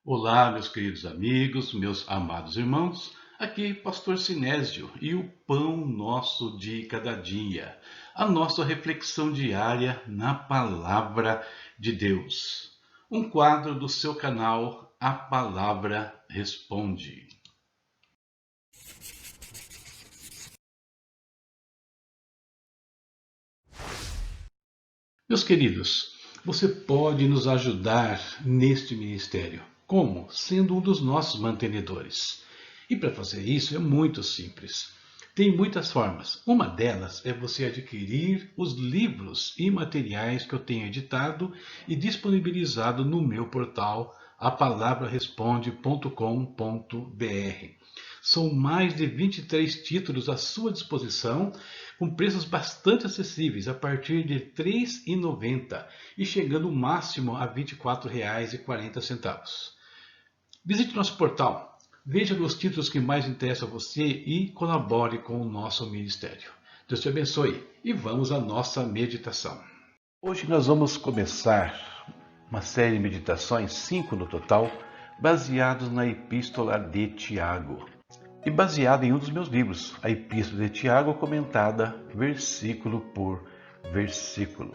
Olá, meus queridos amigos, meus amados irmãos, aqui Pastor Sinésio e o Pão Nosso de Cada Dia, a nossa reflexão diária na Palavra de Deus. Um quadro do seu canal A Palavra Responde. Meus queridos, você pode nos ajudar neste ministério. Como? Sendo um dos nossos mantenedores. E para fazer isso é muito simples. Tem muitas formas. Uma delas é você adquirir os livros e materiais que eu tenho editado e disponibilizado no meu portal apalabraresponde.com.br. São mais de 23 títulos à sua disposição, com preços bastante acessíveis, a partir de R$ 3,90 e chegando no máximo a R$ 24,40. Visite nosso portal, veja os títulos que mais interessam a você e colabore com o nosso ministério. Deus te abençoe e vamos à nossa meditação. Hoje nós vamos começar uma série de meditações, 5 no total, baseados na Epístola de Tiago. E baseado em um dos meus livros, a Epístola de Tiago, comentada versículo por versículo.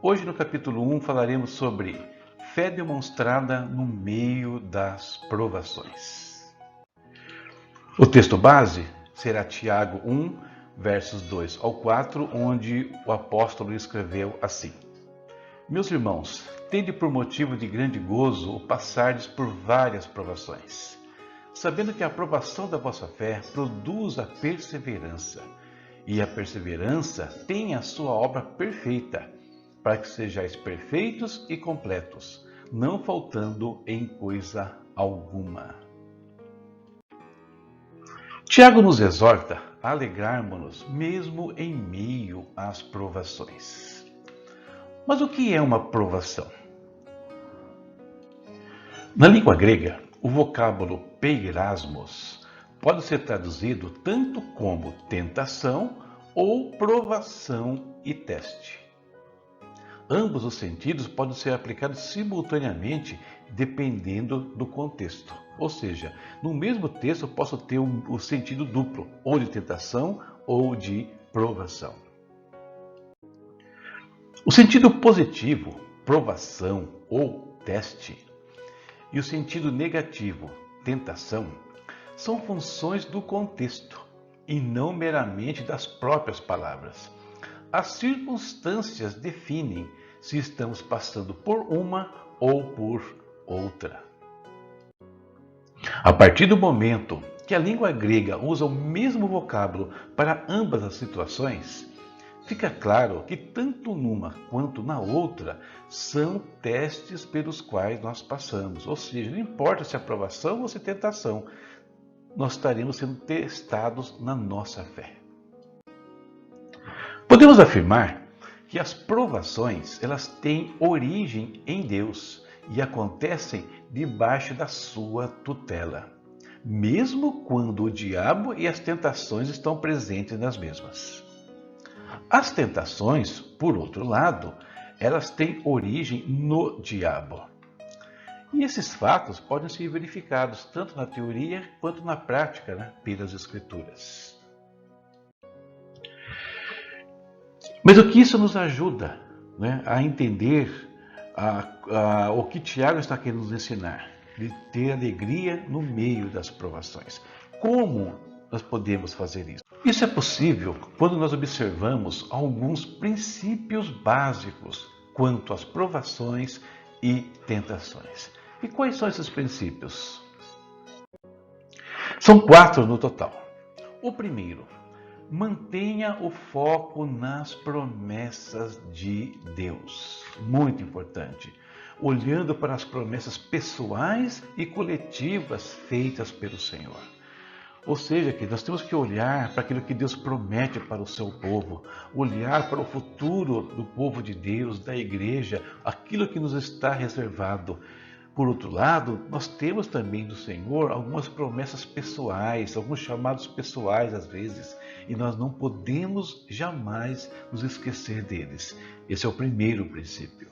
Hoje no capítulo 1 falaremos sobre fé demonstrada no meio das provações. O texto base será Tiago 1, versos 2 ao 4, onde o apóstolo escreveu assim: Meus irmãos, tende por motivo de grande gozo o passardes por várias provações, sabendo que a aprovação da vossa fé produz a perseverança, e a perseverança tem a sua obra perfeita, para que sejais perfeitos e completos, não faltando em coisa alguma. Tiago nos exorta a alegrarmos-nos mesmo em meio às provações. Mas o que é uma provação? Na língua grega, o vocábulo peirasmos pode ser traduzido tanto como tentação ou provação e teste. Ambos os sentidos podem ser aplicados simultaneamente dependendo do contexto. Ou seja, no mesmo texto eu posso ter o sentido duplo, ou de tentação ou de provação. O sentido positivo, provação ou teste, e o sentido negativo, tentação, são funções do contexto e não meramente das próprias palavras. As circunstâncias definem se estamos passando por uma ou por outra. A partir do momento que a língua grega usa o mesmo vocábulo para ambas as situações, fica claro que tanto numa quanto na outra são testes pelos quais nós passamos. Ou seja, não importa se é aprovação ou se é tentação, nós estaremos sendo testados na nossa fé. Podemos afirmar que as provações, elas têm origem em Deus e acontecem debaixo da sua tutela, mesmo quando o diabo e as tentações estão presentes nas mesmas. As tentações, por outro lado, elas têm origem no diabo. E esses fatos podem ser verificados tanto na teoria quanto na prática, pelas Escrituras. Mas o que isso nos ajuda a entender o que Tiago está querendo nos ensinar? De ter alegria no meio das provações. Como nós podemos fazer isso? Isso é possível quando nós observamos alguns princípios básicos quanto às provações e tentações. E quais são esses princípios? São 4 no total. O primeiro, mantenha o foco nas promessas de Deus. Muito importante. Olhando para as promessas pessoais e coletivas feitas pelo Senhor. Ou seja, que nós temos que olhar para aquilo que Deus promete para o seu povo, olhar para o futuro do povo de Deus, da igreja, aquilo que nos está reservado. Por outro lado, nós temos também do Senhor algumas promessas pessoais, alguns chamados pessoais às vezes, e nós não podemos jamais nos esquecer deles. Esse é o primeiro princípio.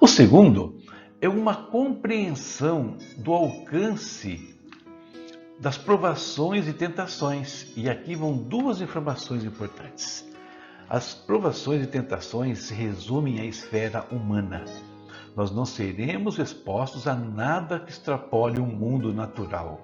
O segundo é uma compreensão do alcance das provações e tentações. E aqui vão duas informações importantes. As provações e tentações se resumem à esfera humana. Nós não seremos expostos a nada que extrapole o mundo natural.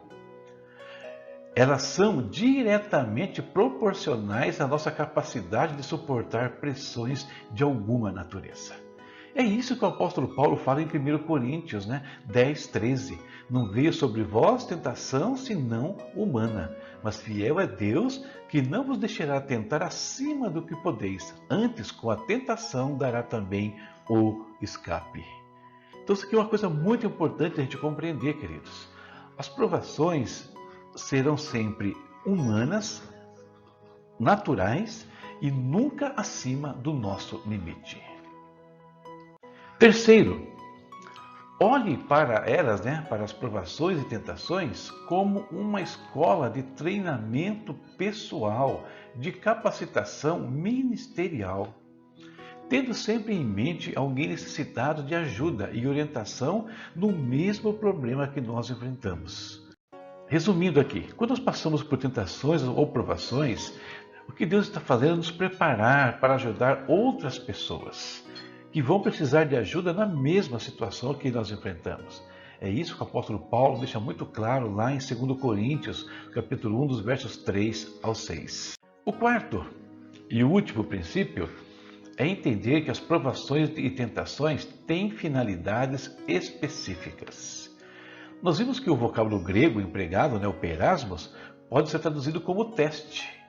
Elas são diretamente proporcionais à nossa capacidade de suportar pressões de alguma natureza. É isso que o apóstolo Paulo fala em 1 Coríntios 10, 13. Não veio sobre vós tentação senão humana, mas fiel é Deus que não vos deixará tentar acima do que podeis. Antes, com a tentação, dará também o escape. Então isso aqui é uma coisa muito importante a gente compreender, queridos. As provações serão sempre humanas, naturais e nunca acima do nosso limite. Terceiro, olhe para elas, para as provações e tentações, como uma escola de treinamento pessoal, de capacitação ministerial, tendo sempre em mente alguém necessitado de ajuda e orientação no mesmo problema que nós enfrentamos. Resumindo aqui, quando nós passamos por tentações ou provações, o que Deus está fazendo é nos preparar para ajudar outras pessoas que vão precisar de ajuda na mesma situação que nós enfrentamos. É isso que o apóstolo Paulo deixa muito claro lá em 2 Coríntios, capítulo 1, dos versos 3 ao 6. O quarto e último princípio é entender que as provações e tentações têm finalidades específicas. Nós vimos que o vocábulo grego empregado, o perasmos, pode ser traduzido como teste.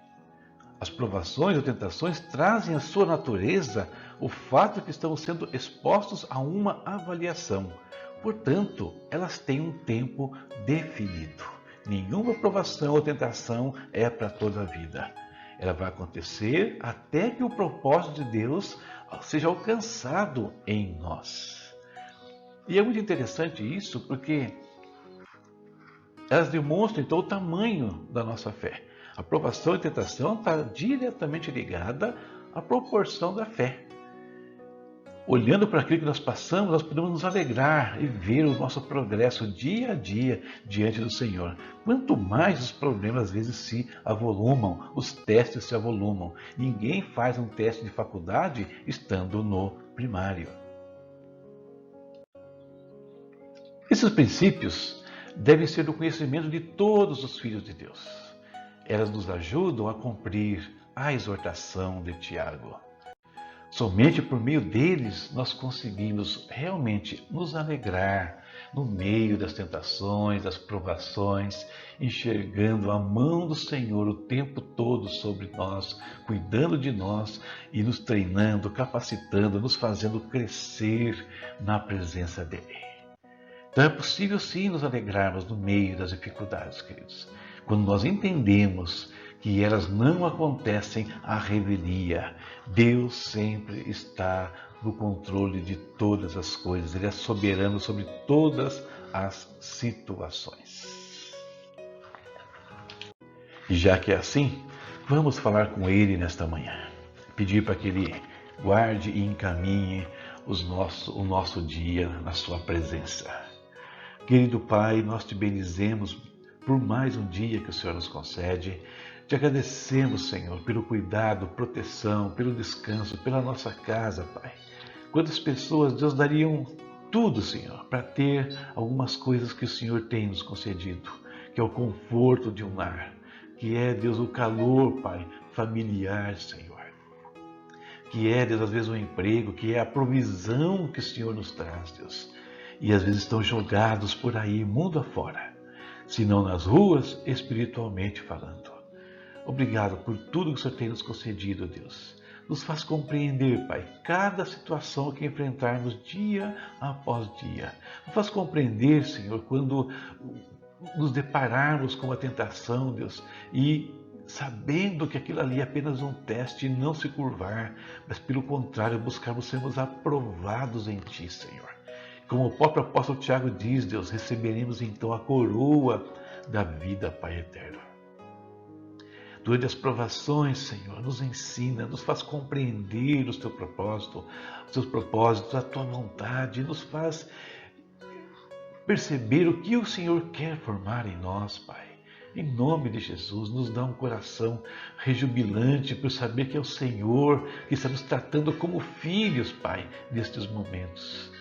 As provações ou tentações trazem à sua natureza o fato de que estamos sendo expostos a uma avaliação. Portanto, elas têm um tempo definido. Nenhuma provação ou tentação é para toda a vida. Ela vai acontecer até que o propósito de Deus seja alcançado em nós. E é muito interessante isso porque elas demonstram então o tamanho da nossa fé. A provação e tentação está diretamente ligada à proporção da fé. Olhando para aquilo que nós passamos, nós podemos nos alegrar e ver o nosso progresso dia a dia diante do Senhor. Quanto mais os problemas às vezes se avolumam, os testes se avolumam. Ninguém faz um teste de faculdade estando no primário. Esses princípios devem ser do conhecimento de todos os filhos de Deus. Elas nos ajudam a cumprir a exortação de Tiago. Somente por meio deles nós conseguimos realmente nos alegrar no meio das tentações, das provações, enxergando a mão do Senhor o tempo todo sobre nós, cuidando de nós e nos treinando, capacitando, nos fazendo crescer na presença dEle. Então é possível sim nos alegrarmos no meio das dificuldades, queridos, quando nós entendemos que elas não acontecem à revelia. Deus sempre está no controle de todas as coisas. Ele é soberano sobre todas as situações. E já que é assim, vamos falar com Ele nesta manhã. Pedir para que Ele guarde e encaminhe o nosso dia na sua presença. Querido Pai, nós te bendizemos por mais um dia que o Senhor nos concede. Te agradecemos, Senhor, pelo cuidado, proteção, pelo descanso, pela nossa casa, Pai. Quantas pessoas, Deus, dariam tudo, Senhor, para ter algumas coisas que o Senhor tem nos concedido, que é o conforto de um lar, que é, Deus, o calor, Pai, familiar, Senhor, que é, Deus, às vezes um emprego, que é a provisão que o Senhor nos traz, Deus. E às vezes estão jogados por aí, mundo afora, se não nas ruas, espiritualmente falando. Obrigado por tudo que o Senhor tem nos concedido, Deus. Nos faz compreender, Pai, cada situação que enfrentarmos dia após dia. Nos faz compreender, Senhor, quando nos depararmos com a tentação, Deus, e sabendo que aquilo ali é apenas um teste, não se curvar, mas pelo contrário, buscarmos sermos aprovados em Ti, Senhor. Como o próprio apóstolo Tiago diz, Deus, receberemos então a coroa da vida, Pai eterno. Durante as provações, Senhor, nos ensina, nos faz compreender o Teu propósito, os Teus propósitos, a Tua vontade, nos faz perceber o que o Senhor quer formar em nós, Pai. Em nome de Jesus, nos dá um coração rejubilante por saber que é o Senhor que está nos tratando como filhos, Pai, nestes momentos.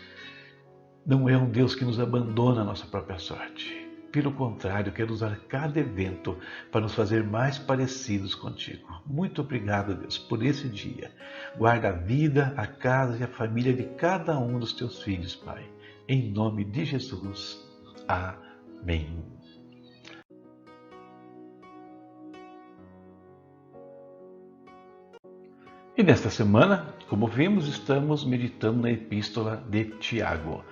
Não é um Deus que nos abandona a nossa própria sorte. Pelo contrário, quer usar cada evento para nos fazer mais parecidos contigo. Muito obrigado, Deus, por esse dia. Guarda a vida, a casa e a família de cada um dos teus filhos, Pai. Em nome de Jesus. Amém. E nesta semana, como vimos, estamos meditando na Epístola de Tiago.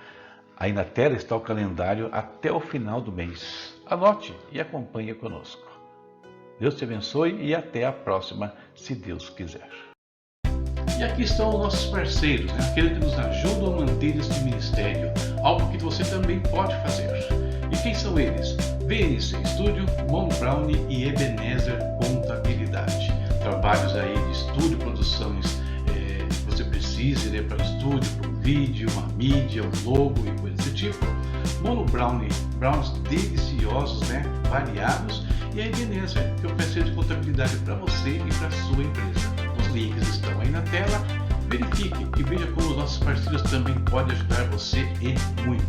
Aí na tela está o calendário até o final do mês. Anote e acompanhe conosco. Deus te abençoe e até a próxima, se Deus quiser. E aqui estão os nossos parceiros, aqueles que nos ajudam a manter este ministério, algo que você também pode fazer. E quem são eles? VNC Studio, Mono Brown e Ebenezer Contabilidade. Trabalhos aí de estúdio, produções que você precise para o estúdio, para um vídeo, uma mídia, um logo e coisas desse tipo. Mono Brown, browns deliciosos, variados, e a Ebenezer, que é o parceiro de contabilidade para você e para a sua empresa. Os links estão aí na tela. Verifique e veja como os nossos parceiros também podem ajudar você e muito.